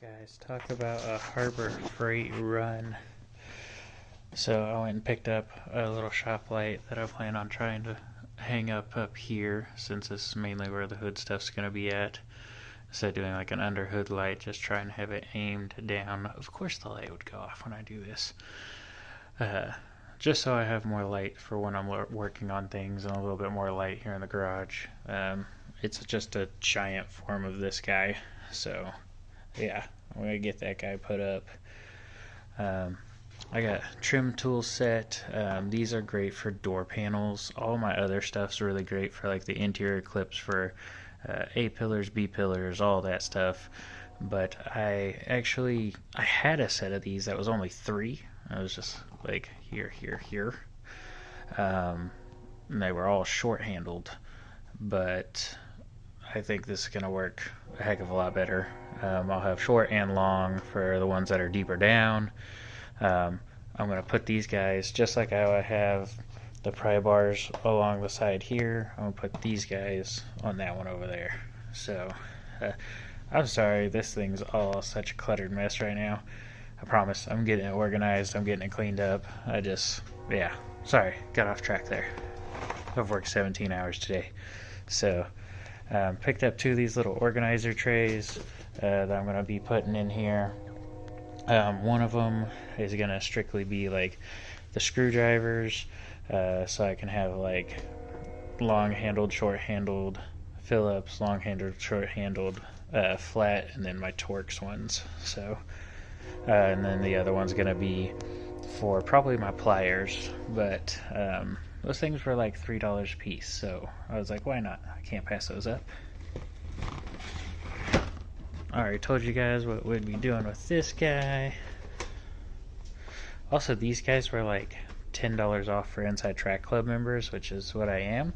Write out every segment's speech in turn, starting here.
Guys, talk about a Harbor Freight run. So I went and picked up a little shop light that I plan on trying to hang up here, since this is mainly where the hood stuff's going to be at. Instead of doing like an under hood light, just trying to have it aimed down. Of course the light would go off when I do this. Just so I have more light for when I'm working on things, and a little bit more light here in the garage. It's just a giant form of this guy, so yeah, I'm gonna get that guy put up. I got trim tool set. These are great for door panels. All my other stuff's really great for like the interior clips for A pillars, B pillars, all that stuff. But I had a set of these that was only 3. I was just like here. And they were all short handled, but I think this is going to work a heck of a lot better. I'll have short and long for the ones that are deeper down. I'm going to put these guys just like I have the pry bars along the side here. I'm going to put these guys on that one over there. So I'm sorry, this thing's all such a cluttered mess right now. I promise I'm getting it organized, I'm getting it cleaned up. Sorry, got off track there. I've worked 17 hours today. So picked up 2 of these little organizer trays that I'm going to be putting in here. One of them is going to strictly be like the screwdrivers, so I can have like long handled, short handled Phillips, long handled, short handled, flat, and then my Torx ones. So and then the other one's going to be for probably my pliers, but those things were like $3 a piece, so I was like, why not? I can't pass those up. I already told you guys what we'd be doing with this guy. Also, these guys were like $10 off for Inside Track Club members, which is what I am.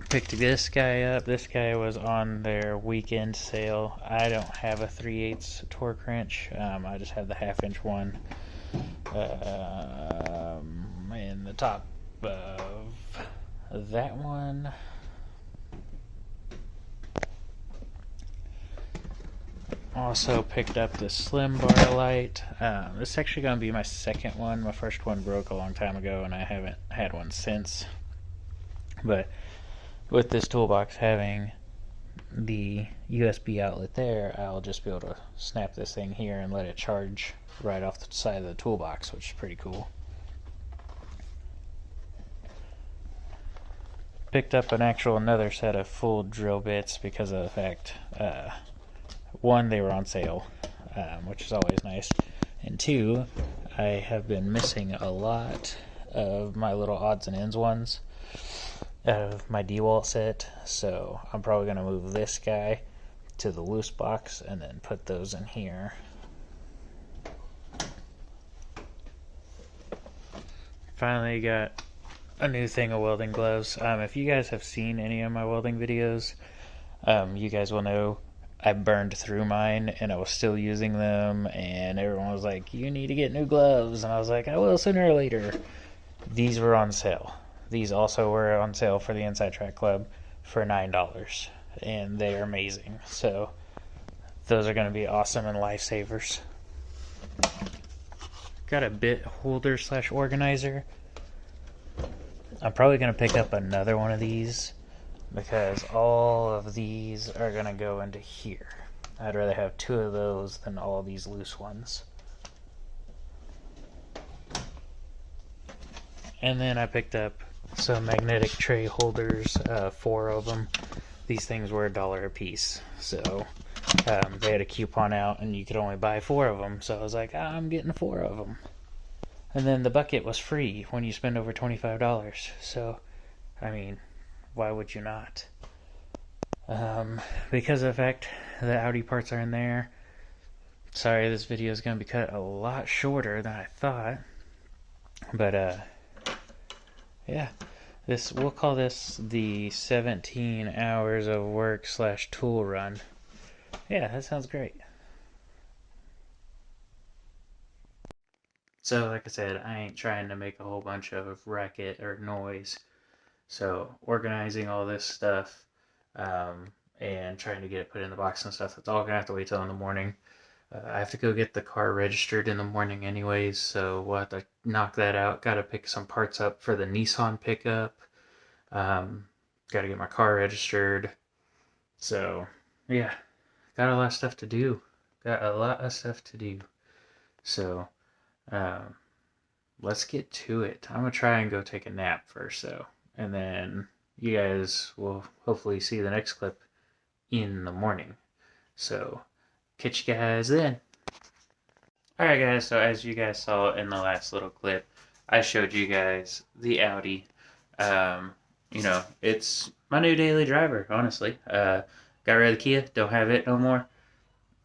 Picked this guy up. This guy was on their weekend sale. I don't have a 3/8 torque wrench. I just have the 1/2 inch one. In the top of that one. Also picked up the slim bar light. This is actually going to be my second one. My first one broke a long time ago, and I haven't had one since. But with this toolbox having the USB outlet there, I'll just be able to snap this thing here and let it charge right off the side of the toolbox, which is pretty cool. Picked up another set of full drill bits because of the fact, 1, they were on sale, which is always nice, and 2, I have been missing a lot of my little odds and ends ones out of my DeWalt set, so I'm probably going to move this guy to the loose box and then put those in here. Finally got a new thing of welding gloves. If you guys have seen any of my welding videos, you guys will know I burned through mine and I was still using them, and everyone was like, you need to get new gloves, and I was like, I will sooner or later. These were on sale. These also were on sale for the Inside Track Club for $9, and they are amazing. So those are going to be awesome and lifesavers. Got a bit holder / organizer. I'm probably going to pick up another one of these because all of these are going to go into here. I'd rather have 2 of those than all these loose ones. And then I picked up some magnetic tray holders, 4 of them. These things were $1 a piece, so they had a coupon out and you could only buy 4 of them, so I was like, I'm getting 4 of them. And then the bucket was free when you spend over $25, so I mean, why would you not? Because of the fact the Audi parts are in there. Sorry, this video is going to be cut a lot shorter than I thought, but yeah, we'll call this the 17 hours of work / tool run. Yeah, that sounds great. So, like I said, I ain't trying to make a whole bunch of racket or noise. So, organizing all this stuff, and trying to get it put in the box and stuff. That's all gonna have to wait till in the morning. I have to go get the car registered in the morning anyways, so we'll have to knock that out. Got to pick some parts up for the Nissan pickup. Got to get my car registered. So, yeah, got a lot of stuff to do. So, um, let's get to it. I'm going to try and go take a nap first, though. And then you guys will hopefully see the next clip in the morning. So, catch you guys then. Alright guys, so as you guys saw in the last little clip, I showed you guys the Audi. You know, it's my new daily driver, honestly. Got rid of the Kia, don't have it no more.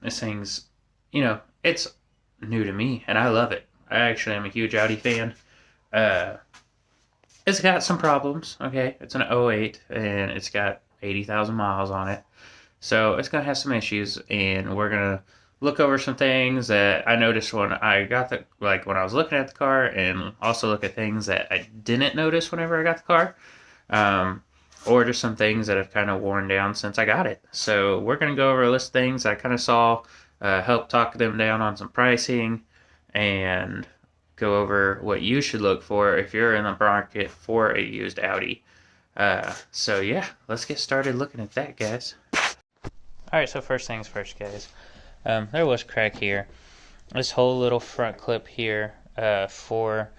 This thing's, you know, it's new to me, and I love it. I actually am a huge Audi fan. It's got some problems, okay? It's an '08, and it's got 80,000 miles on it. So it's going to have some issues, and we're going to look over some things that I noticed when I got the, like when I was looking at the car, and also look at things that I didn't notice whenever I got the car, or just some things that have kind of worn down since I got it. So we're going to go over a list of things I kind of saw, help talk them down on some pricing, and go over what you should look for if you're in the market for a used Audi. So yeah, let's get started looking at that, guys. Alright, so first things first, guys. There was crack here. This whole little front clip here for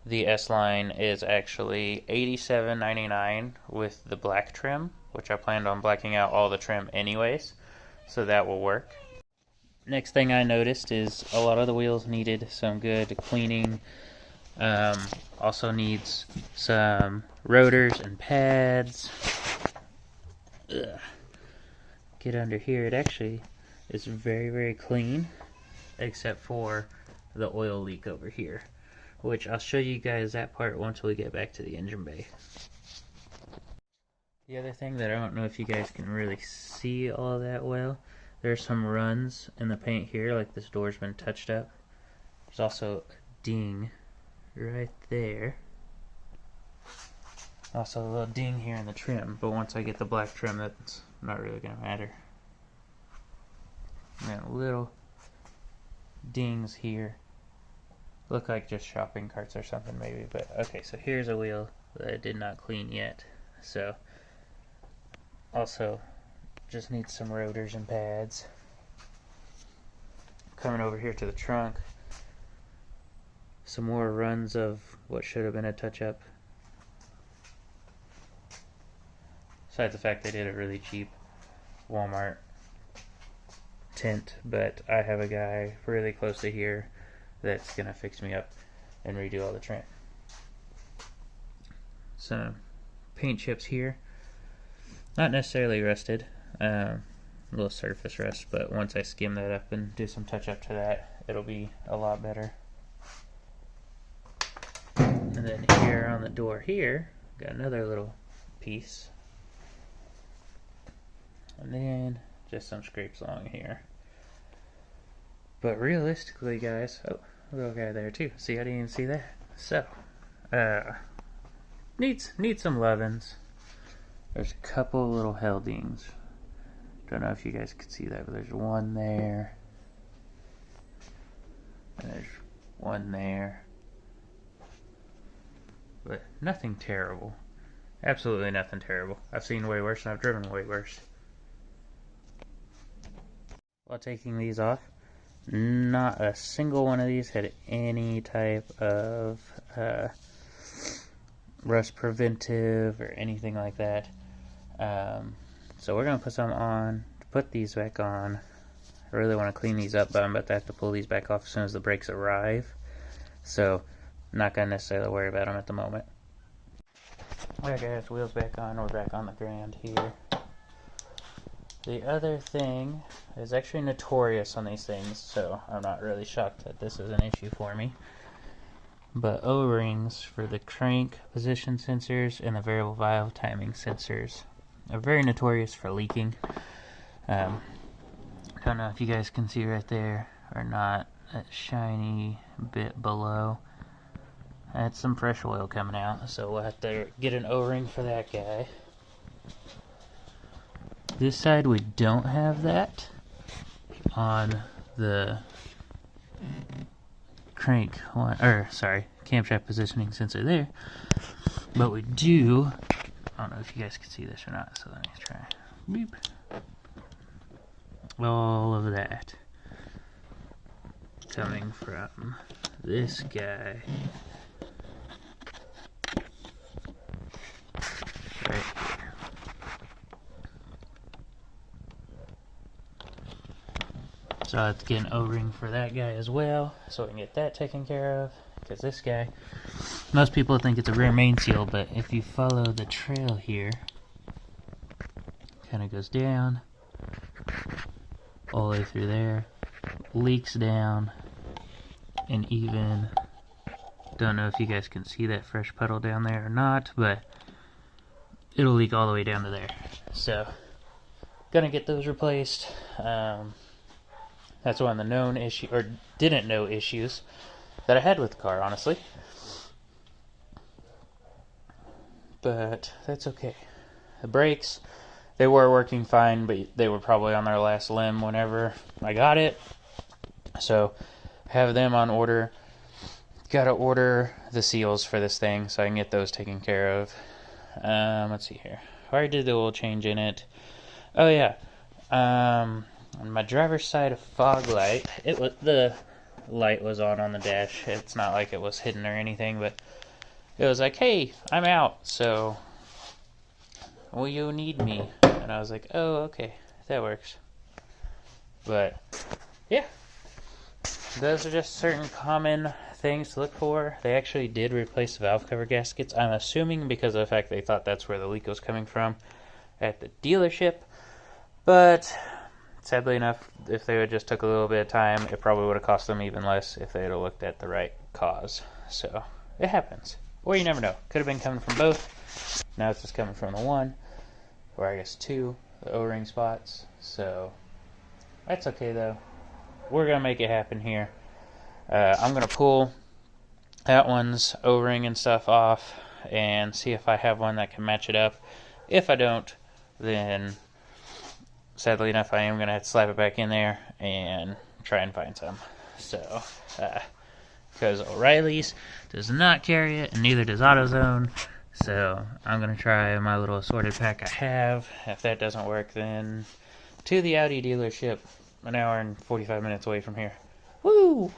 the S-Line is actually $87.99 with the black trim, which I planned on blacking out all the trim anyways, so that will work. Next thing I noticed is a lot of the wheels needed some good cleaning. Also needs some rotors and pads. Ugh. Get under here, it actually is very, very clean, except for the oil leak over here, which I'll show you guys that part once we get back to the engine bay. The other thing that I don't know if you guys can really see all that well, there's some runs in the paint here, like this door's been touched up. There's also a ding right there. Also a little ding here in the trim, but once I get the black trim, that's not really going to matter. And then little dings here. Look like just shopping carts or something maybe, but okay, so here's a wheel that I did not clean yet. So, also just needs some rotors and pads. Coming over here to the trunk. Some more runs of what should have been a touch-up. Besides the fact they did a really cheap Walmart tint, but I have a guy really close to here that's gonna fix me up and redo all the trim. Some paint chips here, not necessarily rusted, a little surface rust, but once I skim that up and do some touch up to that, it'll be a lot better. And then here on the door here, got another little piece. And then just some scrapes along here. But realistically, guys, oh, a little guy there too. See, I didn't even see that. So, needs some lovin's. There's a couple little Heldings. Don't know if you guys can see that, but there's one there. And there's one there. But nothing terrible. Absolutely nothing terrible. I've seen way worse and I've driven way worse. While taking these off, not a single one of these had any type of rust preventive or anything like that. So we're going to put some on, to put these back on. I really want to clean these up, but I'm about to have to pull these back off as soon as the brakes arrive. So, not going to necessarily worry about them at the moment. Alright guys, wheels back on, we're back on the ground here. The other thing is actually notorious on these things, so I'm not really shocked that this is an issue for me. But O-rings for the crank position sensors and the variable valve timing sensors are very notorious for leaking. Don't know if you guys can see right there or not, that shiny bit below. That's some fresh oil coming out, so we'll have to get an O-ring for that guy. this side we don't have that on the crank one, or sorry, camshaft positioning sensor there, but we do. I don't know if you guys can see this or not, so let me try. Beep. All of that coming from this guy right here. So I have to get an O-ring for that guy as well, so we can get that taken care of, because this guy, most people think it's a rear main seal, but if you follow the trail here, kind of goes down all the way through there, leaks down, and even, don't know if you guys can see that fresh puddle down there or not, but it'll leak all the way down to there. So, gonna get those replaced. That's one of the known issue, or didn't know issues that I had with the car, honestly. But that's okay. The brakes, they were working fine, but they were probably on their last limb whenever I got it. So, have them on order. Gotta order the seals for this thing so I can get those taken care of. Let's see here. I already did the oil change in it. Oh yeah. On my driver's side fog light, the light was on the dash. It's not like it was hidden or anything, but it was like, hey, I'm out, so will you need me? And I was like, oh, okay, that works. But yeah, those are just certain common things to look for. They actually did replace the valve cover gaskets, I'm assuming because of the fact they thought that's where the leak was coming from at the dealership. But sadly enough, if they would just took a little bit of time, it probably would have cost them even less if they had looked at the right cause. So it happens, or you never know. Could have been coming from both. Now it's just coming from the one, or I guess two, the O-ring spots. So that's okay though. We're gonna make it happen here. I'm gonna pull that one's O-ring and stuff off and see if I have one that can match it up. If I don't, then sadly enough, I am going to have to slap it back in there and try and find some. So, because O'Reilly's does not carry it, and neither does AutoZone. So, I'm going to try my little assorted pack I have. If that doesn't work, then to the Audi dealership, an hour and 45 minutes away from here. Woo!